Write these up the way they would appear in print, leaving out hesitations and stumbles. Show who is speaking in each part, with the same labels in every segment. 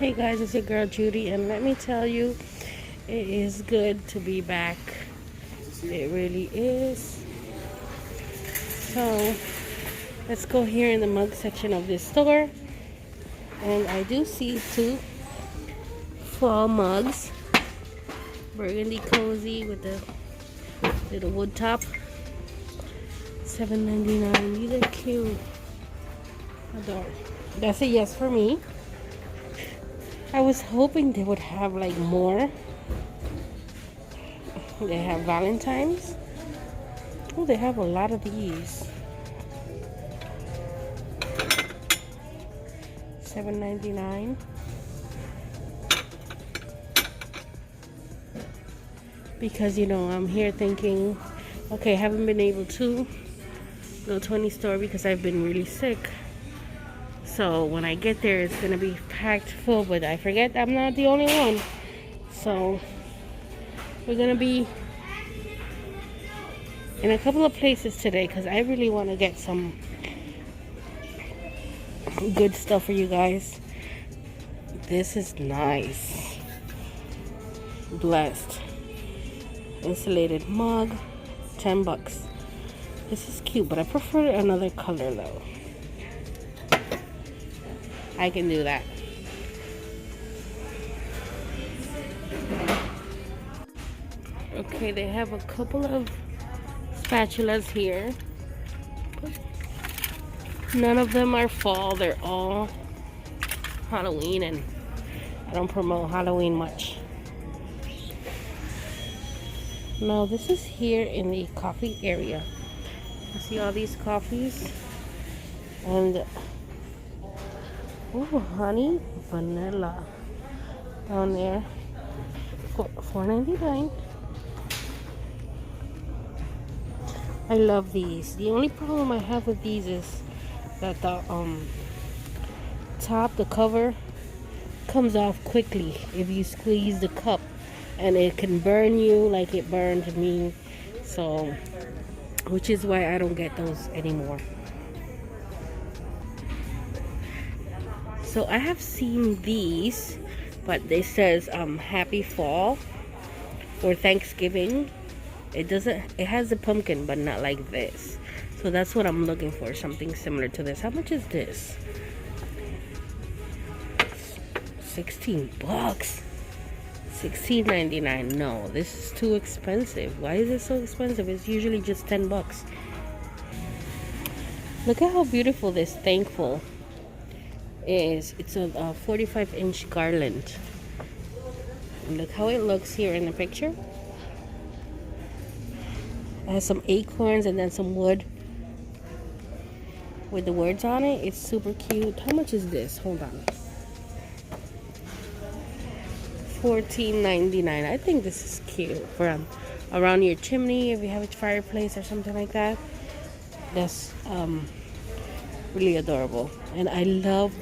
Speaker 1: Hey guys, it's your girl Judy, and let me tell you, it is good to be back. It really is. So, let's go here in the mug section of this store. And I do see two fall mugs. Burgundy cozy with the little wood top. $7.99. These are cute. Adore. That's a yes for me. I was hoping they would have like more. They have Valentine's. Oh, they have a lot of these. $7.99. Because I'm here thinking, okay, I haven't been able to go to any store because I've been really sick. So when I get there, it's gonna be packed full, but I forget I'm not the only one. So we're gonna be in a couple of places today because I really want to get some good stuff for you guys. This is nice. Blessed. Insulated mug, $10. This is cute, but I prefer another color though. I can do that. Okay, they have a couple of spatulas here. None of them are fall. They're all Halloween, and I don't promote Halloween much. Now this is here in the coffee area. You see all these coffees? And oh, honey vanilla down there for $4.99. I love these. The only problem I have with these is that the top, the cover, comes off quickly if you squeeze the cup, and it can burn you like it burned me. So, which is why I don't get those anymore. So I have seen these, but it says happy fall or Thanksgiving. It has a pumpkin, but not like this. So that's what I'm looking for, something similar to this. How much is this? $16. $16.99. No, this is too expensive. Why is it so expensive? It's usually just $10. Look at how beautiful this thankful is. It's a 45-inch garland. And look how it looks here in the picture. It has some acorns and then some wood with the words on it. It's super cute. How much is this? Hold on. $14.99. I think this is cute for around your chimney if you have a fireplace or something like that. That's really adorable. And I love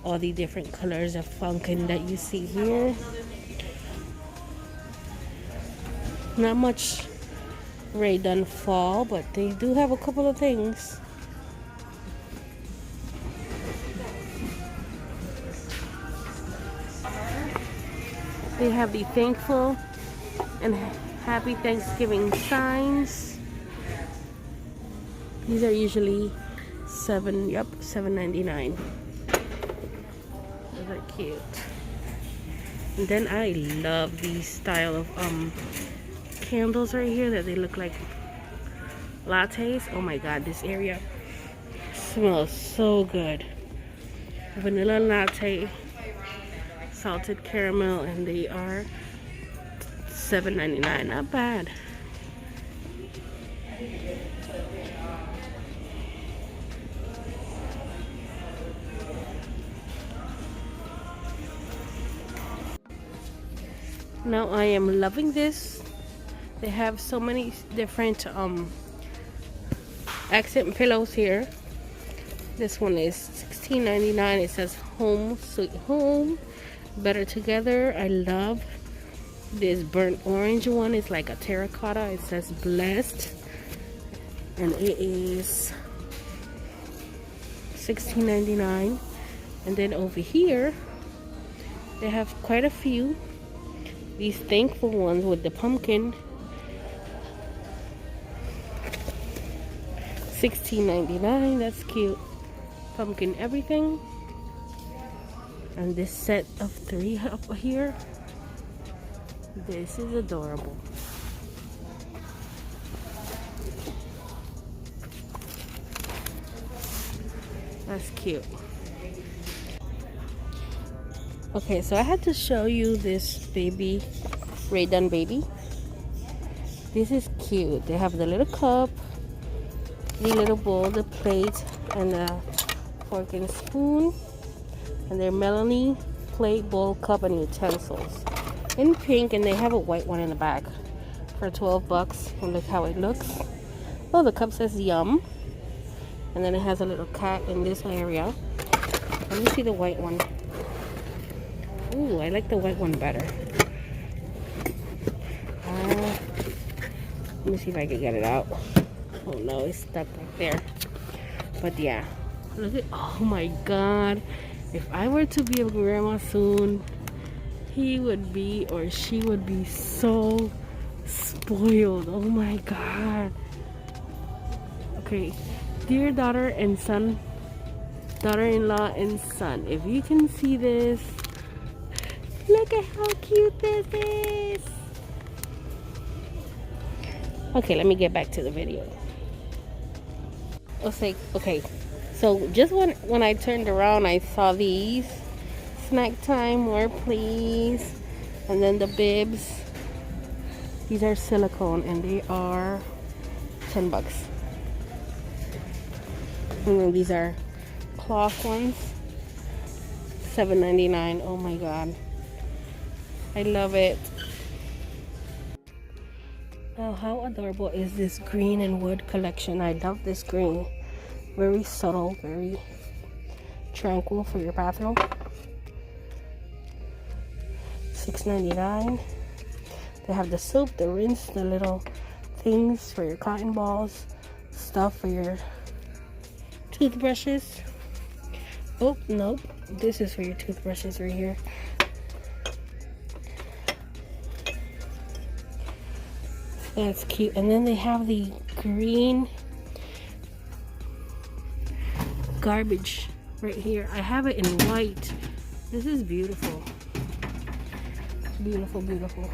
Speaker 1: all the different colors of pumpkin that you see here. Not much Rae Dunn fall, but they do have a couple of things. They have the thankful and happy Thanksgiving signs. These are usually $7.99. Those are cute. And then I love these style of candles right here that they look like lattes. Oh my god, this area smells so good. Vanilla latte, salted caramel, and they are $7.99. Not bad. Now I am loving this. They have so many different accent pillows here. This one is $16.99. It says home sweet home, better together. I love this burnt orange one. It's like a terracotta. It says blessed, and it is $16.99. And then over here They have quite a few. These thankful ones with the pumpkin. $16.99. That's cute. Pumpkin everything. And this set of 3 up here. This is adorable. That's cute. Okay, so I had to show you this baby, Rae Dunn baby. This is cute. They have the little cup, the little bowl, the plate, and a fork and spoon. And they're Melanie plate, bowl, cup, and utensils. In pink, and they have a white one in the back for 12 bucks. And look how it looks. Oh, the cup says yum. And then it has a little cat in this area. Let me see the white one. Ooh, I like the white one better. Let me see if I can get it out. Oh no, it's stuck right there. But yeah, look at, oh my god. If I were to be a grandma soon, he would be, or she would be so spoiled. Oh my god. Okay, dear daughter and son, daughter-in-law and son, if you can see this, look at how cute this is. Okay, let me get back to the video. Okay, so just when I turned around, I saw these. Snack time, more please. And then the bibs. These are silicone and they are 10 bucks. And then these are cloth ones, $7.99. Oh my god, I love it. Oh, how adorable is this green and wood collection. I love this green. Very subtle, very tranquil for your bathroom. $6.99. They have the soap, the rinse, the little things for your cotton balls, stuff for your toothbrushes. Oh, nope. This is for your toothbrushes right here. That's cute. And then they have the green garbage right here. I have it in white. This is beautiful. Beautiful, beautiful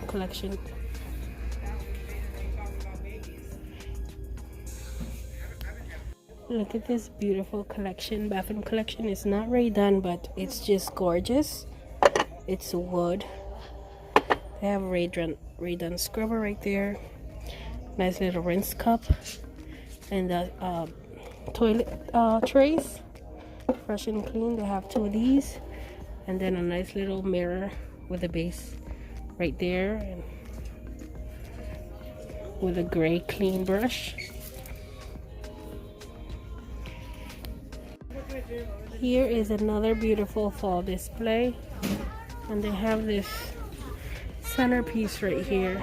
Speaker 1: collection. Look at this beautiful collection, bathroom collection. It's not Rae Dunn, but it's just gorgeous. It's wood. They have Rae Dunn scrubber right there. Nice little rinse cup. And the toilet trays. Fresh and clean. They have 2 of these. And then a nice little mirror with a base right there. And with a gray clean brush. Here is another beautiful fall display. And they have this centerpiece right here.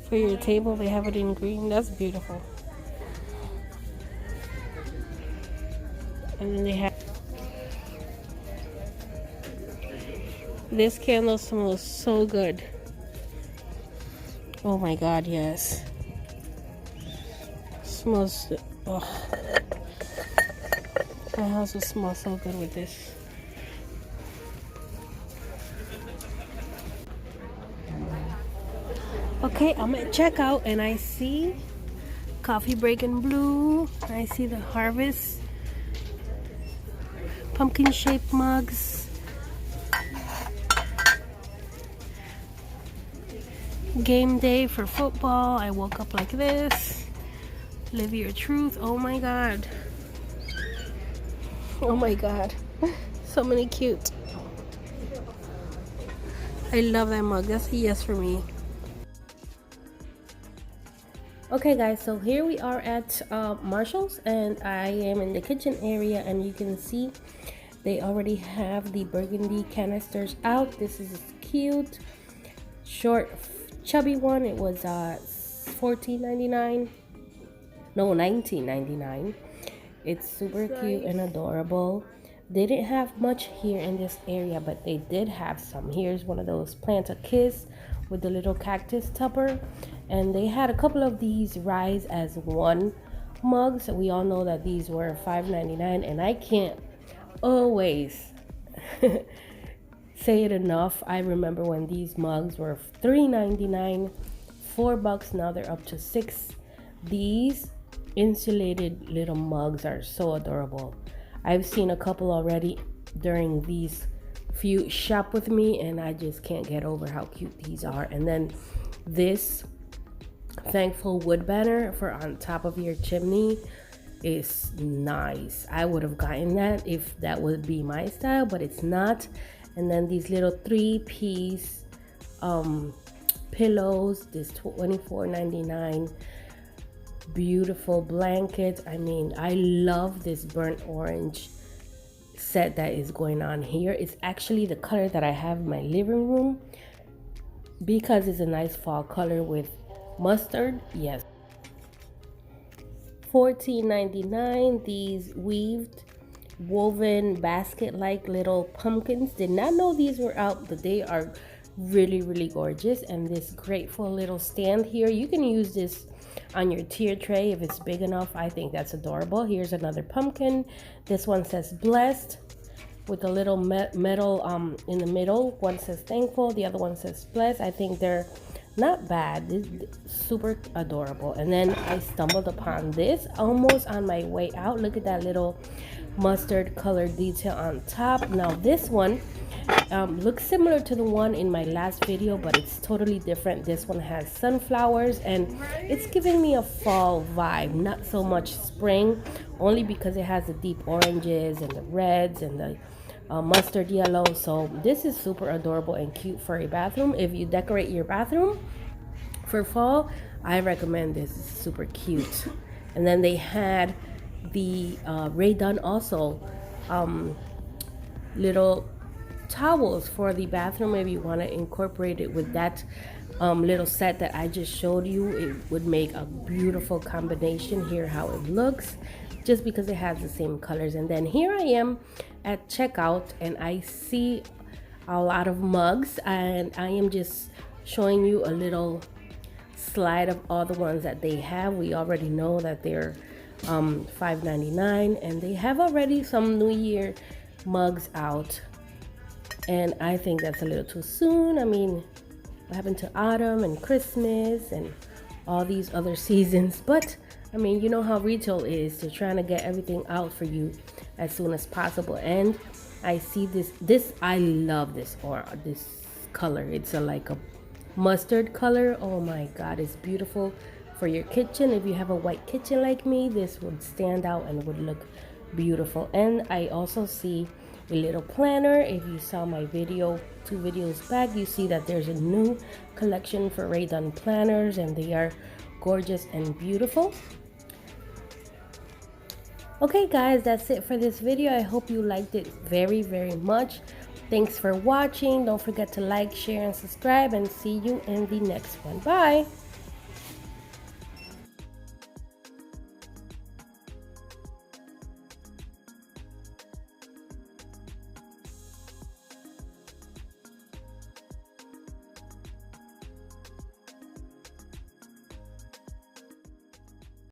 Speaker 1: For your table, they have it in green. That's beautiful. And then they have this candle. Smells so good. Oh my god, yes. Smells, oh. My house will smell so good with this. Okay, I'm at checkout and I see coffee break in blue. I see the Harvest pumpkin shaped mugs. Game day for football. I woke up like this. Live your truth. Oh my god. Oh my god. So many cute. I love that mug. That's a yes for me. Okay guys, so here we are at Marshall's and I am in the kitchen area and you can see they already have the burgundy canisters out. This is cute. Short, chubby one. It was $14.99. No, $19.99. It's super cute and adorable. They didn't have much here in this area, but they did have some. Here's one of those plant a kiss with the little cactus tupper. And they had a couple of these rise as one mugs. We all know that these were $5.99, and I can't always say it enough. I remember when these mugs were $3.99, $4. Now they're up to $6. These insulated little mugs are so adorable. I've seen a couple already during these few shop with me, and I just can't get over how cute these are. And then this thankful wood banner for on top of your chimney is nice. I would have gotten that if that would be my style, but it's not. And then these little 3-piece pillows, this $24.99. Beautiful blankets. I mean, I love this burnt orange set that is going on here. It's actually the color that I have in my living room because it's a nice fall color with mustard. Yes. $14.99. These woven basket like little pumpkins. Did not know these were out, but they are really gorgeous. And this grateful little stand here, you can use this on your tier tray if it's big enough. I think that's adorable. Here's another pumpkin. This one says blessed with a little metal in the middle. One says thankful, the other one says blessed. I think they're not bad. It's super adorable. And then I stumbled upon this almost on my way out. Look at that little mustard colored detail on top. Now this one looks similar to the one in my last video, but it's totally different. This one has sunflowers, and it's giving me a fall vibe, not so much spring, only because it has the deep oranges and the reds and the mustard yellow. So this is super adorable and cute for a bathroom. If you decorate your bathroom for fall, I recommend this. It's super cute. And then they had the Rae Dunn also little towels for the bathroom. If you want to incorporate it with that little set that I just showed you, it would make a beautiful combination. Here how it looks, just because it has the same colors. And then here I am at checkout, and I see a lot of mugs, and I am just showing you a little slide of all the ones that they have. We already know that they're $5.99, and they have already some New Year mugs out, and I think that's a little too soon. I mean, what happened to autumn and Christmas and all these other seasons? But I mean, you know how retail is. They're trying to get everything out for you as soon as possible. And I see this I love this, or this color. It's like a mustard color. Oh my god, it's beautiful for your kitchen. If you have a white kitchen like me, this would stand out and would look beautiful. And I also see a little planner. If you saw my video 2 videos back, you see that there's a new collection for Rae Dunn planners, and they are gorgeous and beautiful. Okay guys, that's it for this video. I hope you liked it very much. Thanks for watching. Don't forget to like, share, and subscribe, and see you in the next one. Bye.